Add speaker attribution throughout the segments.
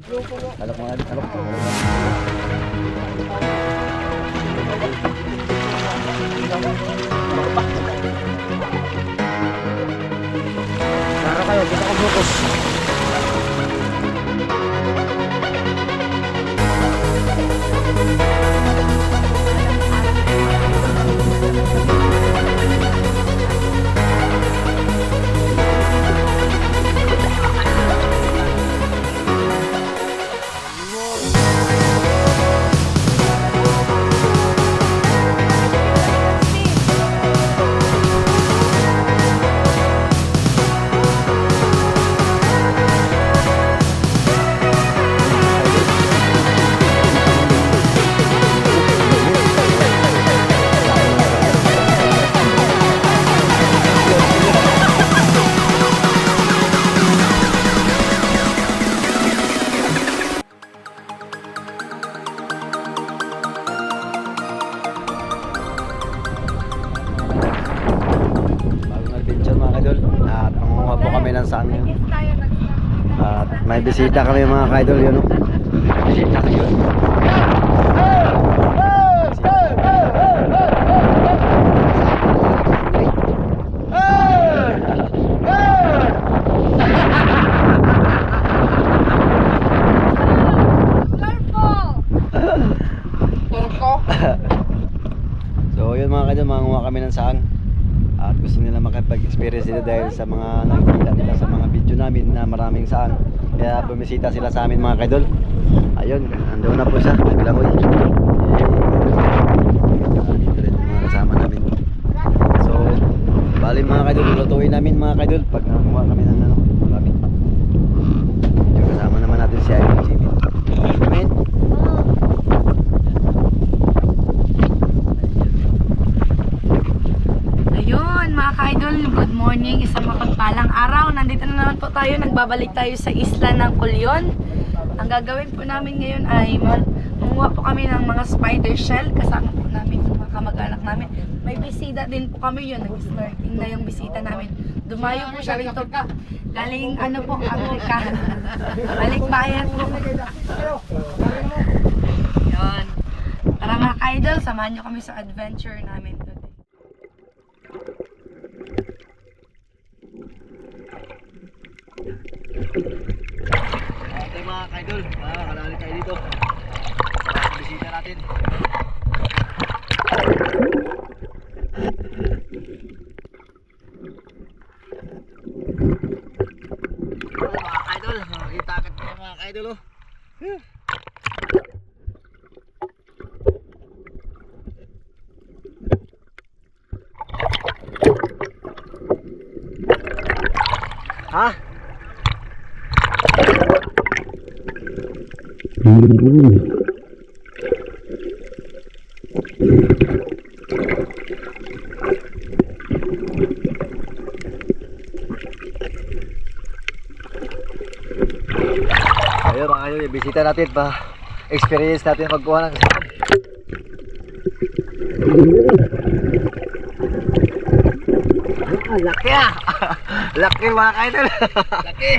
Speaker 1: Alok mo natin, alok. Tara kayo, kita ko focus. At may bisita kami mga kaidol, yun o. Bisita kayo. So yun mga kaidol, mangunguha kami ng saang. At gusto nila makapag-experience nila dahil sa mga nakikita nila sa mga video namin na maraming saan. Kaya bumisita sila sa amin mga kaidol. Ayun, nandoon na po siya, naglangoy. Dito rin yung mga kasama namin. So, bali mga kaidol, lutuin namin mga kaidol pag nakakuha kami ng marami. Yung kasama naman natin si Idol Jimmy. Amen.
Speaker 2: Mga ka-idol, good morning, isang mapagpalang araw. Nandito na naman po tayo, nagbabalik tayo sa isla ng Culion. Ang gagawin po namin ngayon ay manguha po kami ng mga spider shell. Kasama po namin yung mga kamag-anak namin. May bisita din po kami yun, nag-snorkeling na yung bisita namin. Dumayo po siya rito, galing ano po, Amerika. Balikbayan po. Yun. Tara mga ka-idol, samahan nyo kami sa adventure namin today.
Speaker 1: Okay mga kaidol, kalali tayo dito. Bisita natin. Mga kaidol, makikita agad tayo mga kaidol oh. Ha? Ayun mga kayo, bisita natin pa experience natin magkuha ng laki ah. Laki mga kaidol. Laki.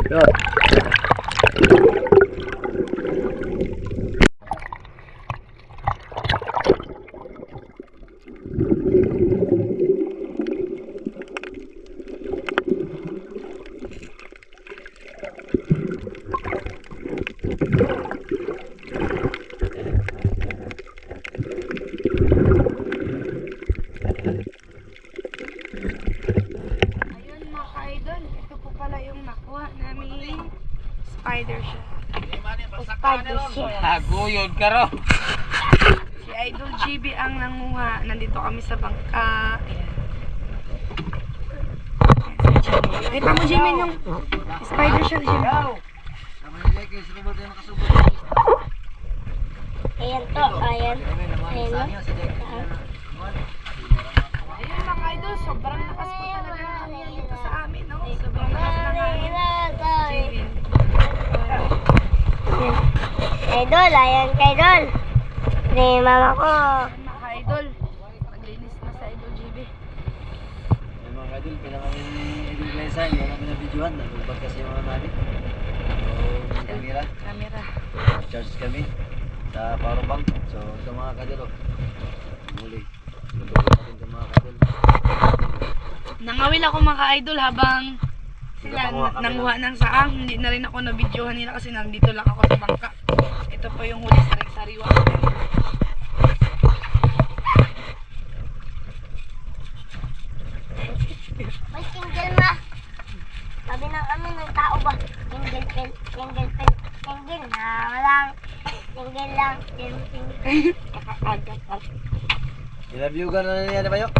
Speaker 1: Yan.
Speaker 2: spider siya.
Speaker 3: Spider siya.
Speaker 4: Naguyod ka ro.
Speaker 2: Si Idol GB ang nanguha. Nandito kami sa bangka. Ayan. Kita mo, Jimin, yung spider siya, Jimin.
Speaker 3: Ayan to, ayan. Ayan no?
Speaker 2: Ayun mga idol, sobrang lakas po talaga ng hangin dito sa amin, no? Sobrang lakas ng hangin. Jimin.
Speaker 3: Idol, ayan kay Idol. Ni mama ko.
Speaker 2: Ayan, mga idol. Maglinis na sa Idol GB.
Speaker 1: Yung mga kadol, pinakamin ni Edwin Glesa, hindi namin na-videohan. Nagubad kasi yung mga namin. So, camera.
Speaker 2: Camera.
Speaker 1: Charge kami sa power bank. So, ito mga kadol, oh. Muli. Luluto natin ito mga kadol.
Speaker 2: Nangawil ako mga idol habang sila
Speaker 1: Nakakuha kami
Speaker 2: nanguha ng saang. Hindi na rin ako na-videohan nila kasi nandito lang ako sa bangka. Ito po yung huli sariwa.
Speaker 3: May single ma. Sabi ng amin ng tao ba? Single pen, single pen, single na walang. Single lang, single. Nakakagat ako.
Speaker 1: Inabyugan na niya na ba yun?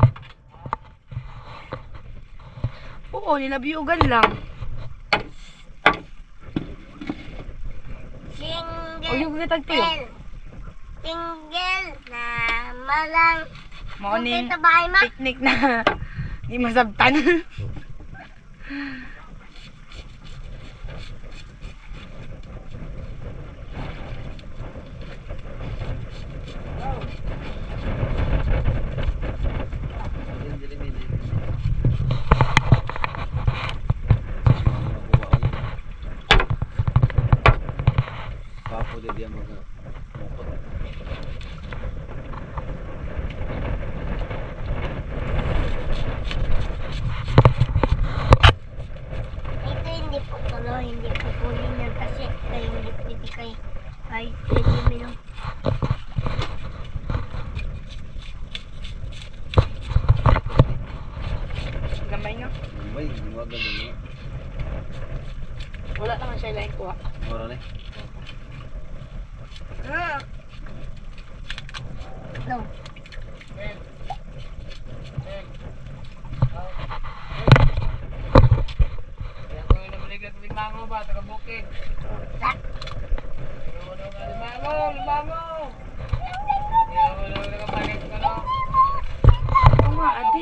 Speaker 2: Oo, nilabiyugan lang.
Speaker 3: Single
Speaker 2: O yung gatagpo yun.
Speaker 3: pen. Single na malang.
Speaker 2: Morning
Speaker 3: Sa bahay ma.
Speaker 2: picnic na di masabtan.
Speaker 1: Papo din dia mga mukot.
Speaker 3: Ito hindi po tuloy, hindi po kunin yan kasi kayo hindi pwede kay pwede minum.
Speaker 2: Gamay nga.
Speaker 1: Ay, hindi mo agad mo.
Speaker 2: Wala naman siya lang kuha.
Speaker 1: Mura na eh.
Speaker 3: No.
Speaker 4: Kaya ko yung namaligat ng limango ba? Taga bukid. Limango! Limango! Kaya ko lang nakapalit ka no?
Speaker 2: Oo nga, ate.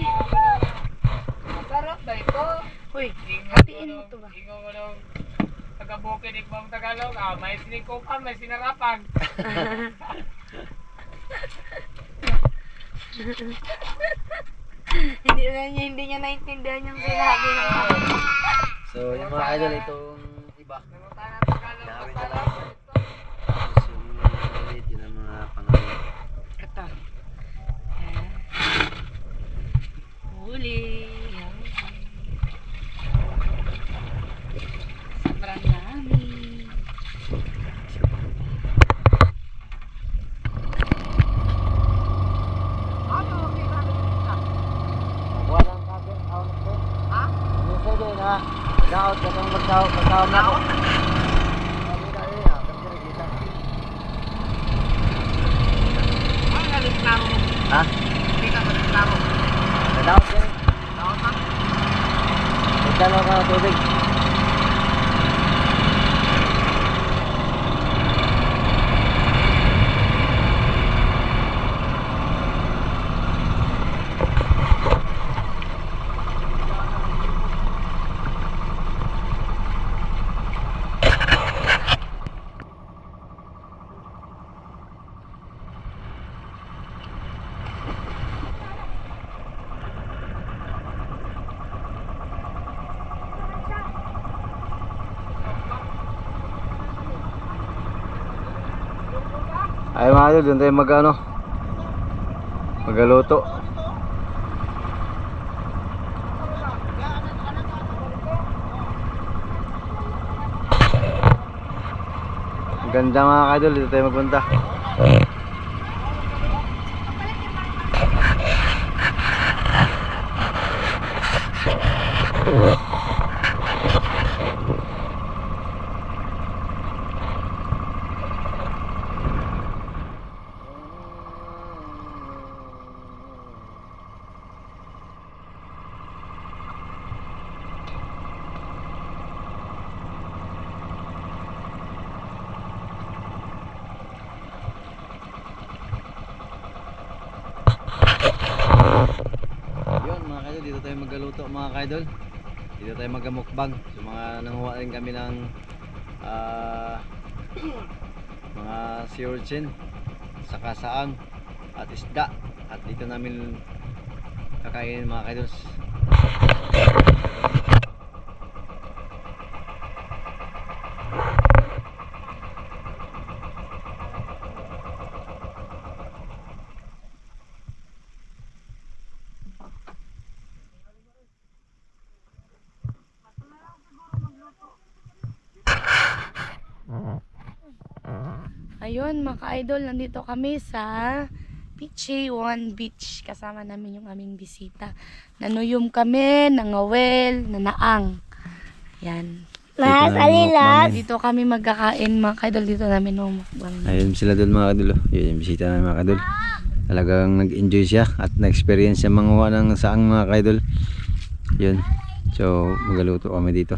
Speaker 4: Sarap na ito.
Speaker 2: Uy, hatiin mo to ba?
Speaker 4: Ingo ko nung taga bukid, ikbang Tagalog. Ah, may sinikupan, may sinarapan.
Speaker 2: Hindi niya naintindihan yung sinabi ng mga.
Speaker 1: So, yung mga idol, itong iba.
Speaker 4: Nangutan ang Tagalog.
Speaker 1: Gawin na lang. Tapos yung ulit, yun ang mga pangalan.
Speaker 2: Ito. Ayan. Huli. Ayan. Sobrang dami.
Speaker 1: Walang kabin, out ko. Ha? Yung pwede na, daot ka kang magdaot na ako. Sabi na rin ha, kasi nakita.
Speaker 4: Ang reklamo mo.
Speaker 1: Ha?
Speaker 4: Hindi ka reklamo.
Speaker 1: Daot ka rin.
Speaker 4: Daot ka?
Speaker 1: Magdalaw ka ng tubig. Ay mga idol, doon tayo magaluto. Ang ganda mga idol, dito tayo magpunta. dito tayo magaluto mga kaidol. Dito tayo magamukbang. So mga nanguha rin kami ng mga sea urchin, saka saang at isda. At dito namin kakainin mga kaidol.
Speaker 2: Ayun mga ka-idol, nandito kami sa Piche One Beach. Kasama namin yung aming bisita. Nanuyom kami, nangawel, nanaang. Yan.
Speaker 3: Mas alilas.
Speaker 2: Dito kami magkakain mga ka-idol. Dito namin umukbang.
Speaker 1: Ayun sila doon mga kadol. Yun yung bisita namin mga kadol. Talagang nag-enjoy siya at na-experience siya manguha ng saang mga kadol. Yun. So magaluto kami dito.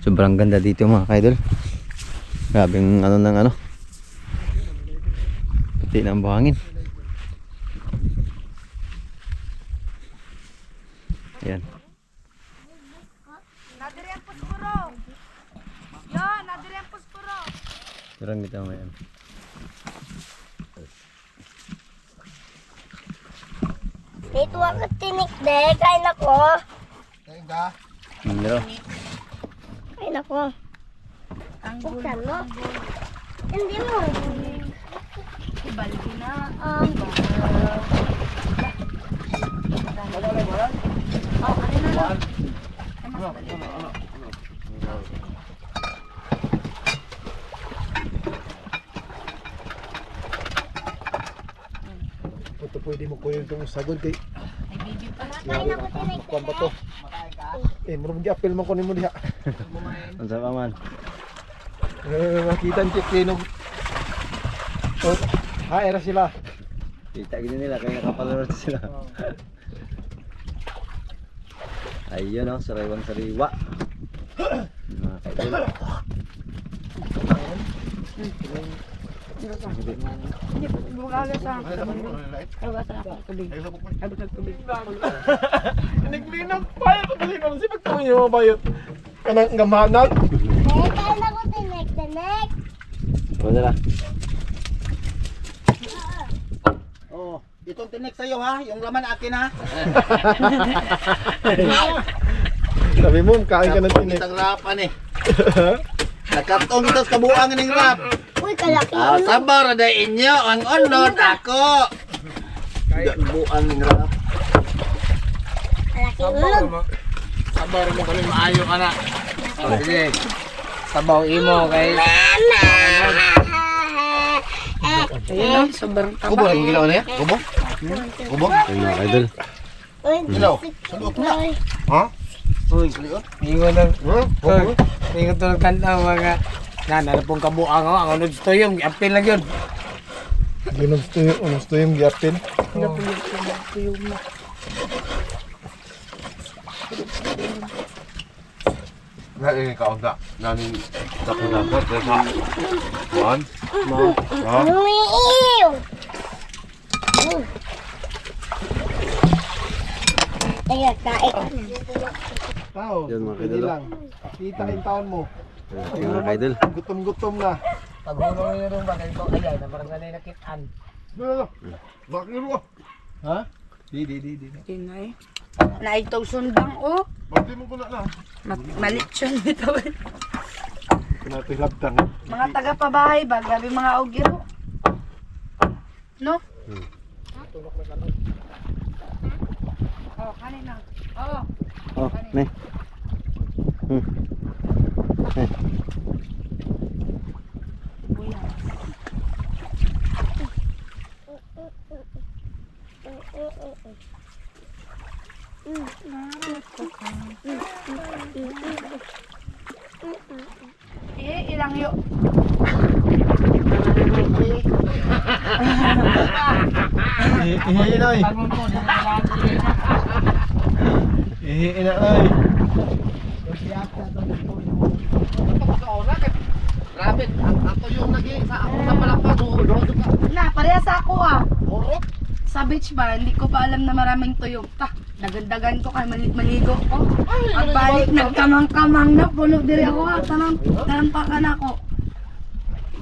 Speaker 1: Sobrang ganda dito mga kadol. Grabing ano ng ano. Puti ng buhangin. Ayan.
Speaker 2: Nadiri ang puspuro. Yan, nadiri ang puspuro.
Speaker 1: Turang dito ngayon.
Speaker 3: Dito ako tinik de. Kain ako.
Speaker 1: Pero
Speaker 3: Kain ako. Buksan mo. Hindi mo.
Speaker 2: Ibaldi na.
Speaker 5: Ito pwede mo kunin itong sagod kay
Speaker 2: Ay, baby pa.
Speaker 3: Kain ako tinik de.
Speaker 5: kuwan ba to? Marunong di-apel man kunin mo diha.
Speaker 1: ang sarap man.
Speaker 5: Makita ang tip kinog. Oh, era sila.
Speaker 1: Kita gini nila kaya nakapalaro sila. Ayun oh, sariwang sariwa. Mga kaidol.
Speaker 2: Bukaga sa tubig.
Speaker 5: Naglinang bayot ang galing naman si pagtawin yung mga bayot. Kanang gamanag.
Speaker 3: Kain ako tinik de. Next.
Speaker 1: Wala na.
Speaker 6: Oh, itong tinik sa'yo ha, yung laman akin ha.
Speaker 5: Sabi mo, kain ka ng tinik.
Speaker 6: Itang rapan eh. Nagkartong ito sa kabuang ng rap.
Speaker 3: Uy, kalaki.
Speaker 6: Sabar na inyo, ang unod ako. Buang ng rap.
Speaker 3: Kalaki ulog.
Speaker 4: Sabar mo kami maayo ka na. Sige. Sabaw imo kay
Speaker 2: Ayun, sobrang
Speaker 6: Kubo
Speaker 2: taba.
Speaker 6: lang yung ginawa na yan? Kubo? Kubo?
Speaker 1: Ayun mga kaidol.
Speaker 3: Uy,
Speaker 6: Ilaw. Saluot na.
Speaker 5: Ha?
Speaker 6: Uy, saluot.
Speaker 4: ingon ng ingon to kanta mga na pong kabuang ang unod to yung apil lang yun.
Speaker 5: Gusto yung giapin.
Speaker 7: Nai kauda nani dapat sa kuan
Speaker 3: umiiw. Ayan, kain.
Speaker 5: Tao.
Speaker 1: Yan, mga
Speaker 5: Hindi
Speaker 1: kaidol.
Speaker 5: lang. Kita yung taon mo.
Speaker 1: Ayun, mga kaidol.
Speaker 5: Gutom-gutom na.
Speaker 4: Paghulong niyo ron ba kay ko ayay na parang ganay nakitaan.
Speaker 7: bakit mo
Speaker 5: Ha? Di.
Speaker 2: Tinay. Naitaw sundang oh.
Speaker 7: bakit mo kuna na
Speaker 2: Malit yun dito.
Speaker 5: Pinapilabtang.
Speaker 2: Mga taga-pabahay ba? Grabe mga augiro. No? Oh, kanin na. Oh.
Speaker 1: Oh, ne.
Speaker 2: Ilang yun.
Speaker 5: Ihiin ay. Ihiin ay.
Speaker 6: Grabe, ako yung nagi sa palapag.
Speaker 2: Na, pareha sa ako ah.
Speaker 6: Urot.
Speaker 2: sa beach ba, hindi ko pa alam na maraming tuyok. Dagandagan ko kay maligo ko. Pagbalik, nagkamang-kamang na. Puno diri ako ha. Talampakan ako.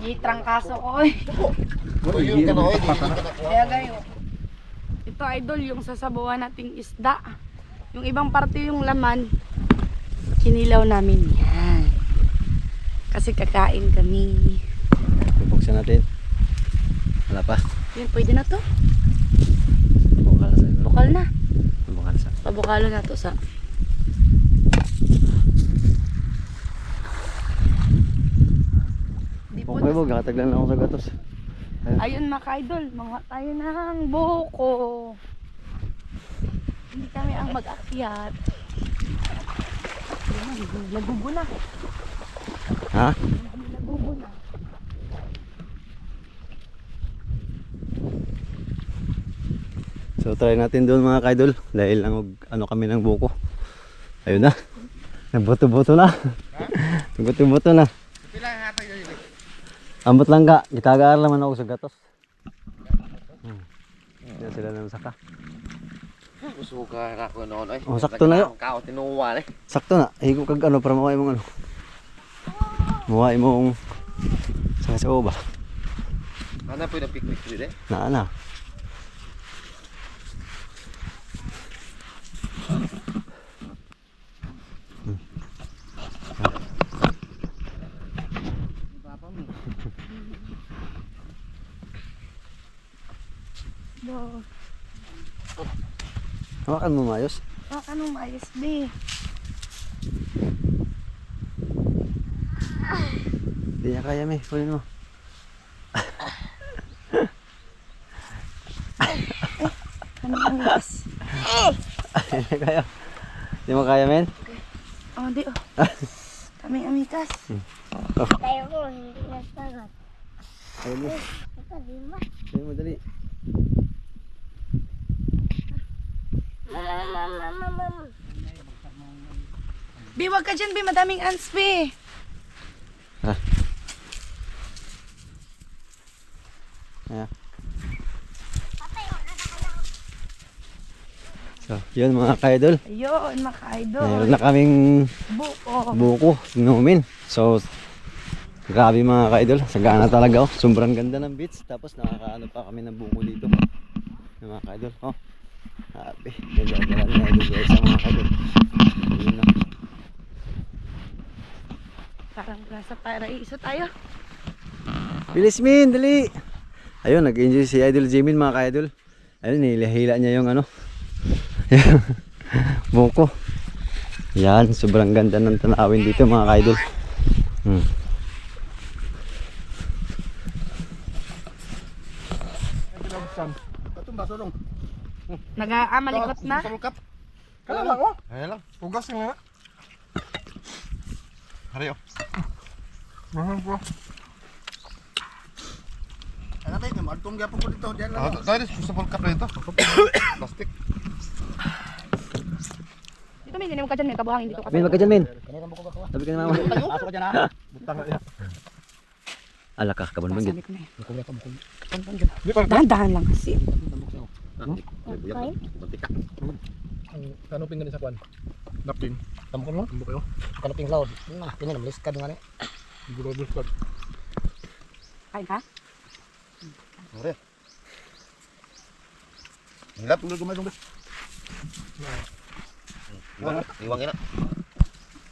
Speaker 2: Gitrangkaso ko eh. Kaya gayo. Ito idol, yung sasabawan nating isda. Yung ibang parte yung laman, kinilaw namin yan. Kasi kakain kami.
Speaker 1: Bubuksan natin. Wala pa.
Speaker 2: Yun, pwede na to.
Speaker 1: Bukal sa ito.
Speaker 2: Bukal na.
Speaker 1: Bukal sa.
Speaker 2: Pabukalo na to sa... Di po
Speaker 1: Okay, Bog. Nakataglan lang ako sa gatos.
Speaker 2: Ayun mga ka-idol, mga tayo ng buko. Hindi kami ang mag-akyat. Ayun, lagubo na.
Speaker 1: Ha?
Speaker 2: Lagubo na.
Speaker 1: So try natin doon mga kaidol dahil ang ano kami ng buko. Ayun na. Nagbuto-buto na. Nagbuto-buto na. Ambot lang ka. Gitagaar naman ako sa gatos. Yan sila ng saka.
Speaker 6: Usuka ako noon ay.
Speaker 1: Oh, sakto na yun.
Speaker 6: Kao tinuwa eh.
Speaker 1: Sakto na. Higo kag ano para mawai mong ano. Mawai mong sa ba?
Speaker 6: Ana po yung picnic dito eh.
Speaker 1: Na. Hawakan mo mayos.
Speaker 2: Anong maayos, be?
Speaker 1: Hindi niya kaya may. Kunin mo.
Speaker 2: Anong amigas?
Speaker 1: Hindi niya kaya. Hindi mo kaya men?
Speaker 2: Oh, di oh. Kaming amigas.
Speaker 3: Tayo ko, hindi nasagot.
Speaker 1: Ayun mo.
Speaker 3: Ito, di ba?
Speaker 1: Ayun mo dali.
Speaker 3: Mama.
Speaker 2: Be, wag ka dyan, be. Madaming ants, be.
Speaker 1: Ha? Ayan. So, yun mga ka-idol.
Speaker 2: Ayun, mga ka-idol.
Speaker 1: Mayroon na kaming
Speaker 2: Buko.
Speaker 1: buko, inumin. So, grabe mga ka-idol. Sagana talaga oh. Sobrang ganda ng beach. Tapos nakakaano pa kami ng buko dito. Yung mga ka-idol. Oh. Grabe. Ganda-ganda na idol guys sa mga ka-idol. Ayun na.
Speaker 2: Parang nasa paraiso tayo.
Speaker 1: Bilis min, dali. Ayun, nag-enjoy si Idol Jimin mga ka-idol. Ayun, nilahila niya yung ano. Buko. Yan, sobrang ganda ng tanawin dito mga ka-idol.
Speaker 2: Nag-amalikot na.
Speaker 5: Kaya lang oh.
Speaker 7: Ayan lang.
Speaker 5: Hugas nga na.
Speaker 7: Hariyo.
Speaker 5: Mahal po.
Speaker 6: Ano tayo, martong gyapon ko dito, diyan lang.
Speaker 7: Dahil sa full cup na ito. Plastic.
Speaker 2: Dito may ganyan ka dyan, may kabuhangin dito.
Speaker 1: Min, wag ka dyan, Min. Sabi ka na mama.
Speaker 6: Pasok ka dyan ha.
Speaker 5: Butang na yan.
Speaker 1: Ala ka, kabon bang
Speaker 2: Sabi ko na eh.
Speaker 5: Di pa.
Speaker 2: Dahan-dahan lang kasi.
Speaker 5: Kanupin ganun sa kwan. Napin.
Speaker 4: Tamo ko no?
Speaker 5: Tumbo kayo.
Speaker 4: Kanaping cloud. Kini na liskad nga ni.
Speaker 5: Siguro squad.
Speaker 2: Kain ka?
Speaker 6: Hirap ulo gumagong bes. Iwangin na.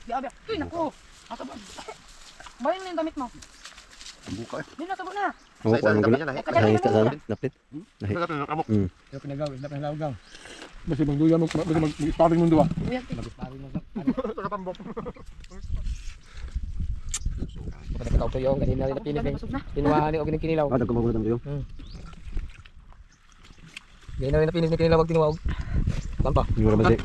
Speaker 2: Biya. Uy, naku. Asabon. Bayan mo yung damit mo.
Speaker 6: Buka eh.
Speaker 2: Hindi na, sabon na.
Speaker 1: Oo, ano ko na? Nahis ka sana? Napit? Nahi.
Speaker 7: Amok.
Speaker 4: Yo pinagaw, na pinagaw.
Speaker 5: Basta magduya mo, mag-sparring mo dua.
Speaker 2: Uy,
Speaker 4: Pari mo sa.
Speaker 5: Nakatambok.
Speaker 4: Kada ka to yung ganina rin pinis ni.
Speaker 2: busog na.
Speaker 4: Kinuha ni og kinilaw.
Speaker 1: Ah, nagkamagulat ang tuyo.
Speaker 4: Ganina rin pinis ni kinilaw wag tinuwa og. Tampa.
Speaker 1: Siguro ba si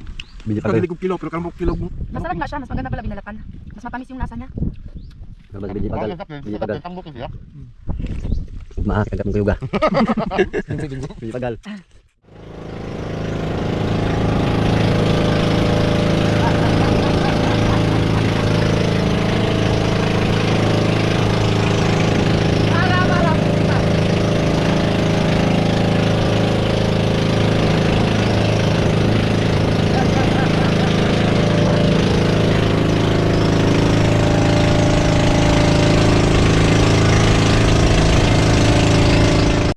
Speaker 1: Bidya pa
Speaker 5: Pag
Speaker 1: rin?
Speaker 5: hindi ko kilo, pero kalambok kilo.
Speaker 2: Masarap nga siya, mas maganda pala binalapan. Mas matamis yung lasa niya.
Speaker 1: Siguro ba si Bidya Pagal? Bidya Pagal.
Speaker 7: Tambok siya.
Speaker 1: Mahal, kagap ng kuyuga.
Speaker 4: Binsi binsi.
Speaker 1: Bidya Pagal.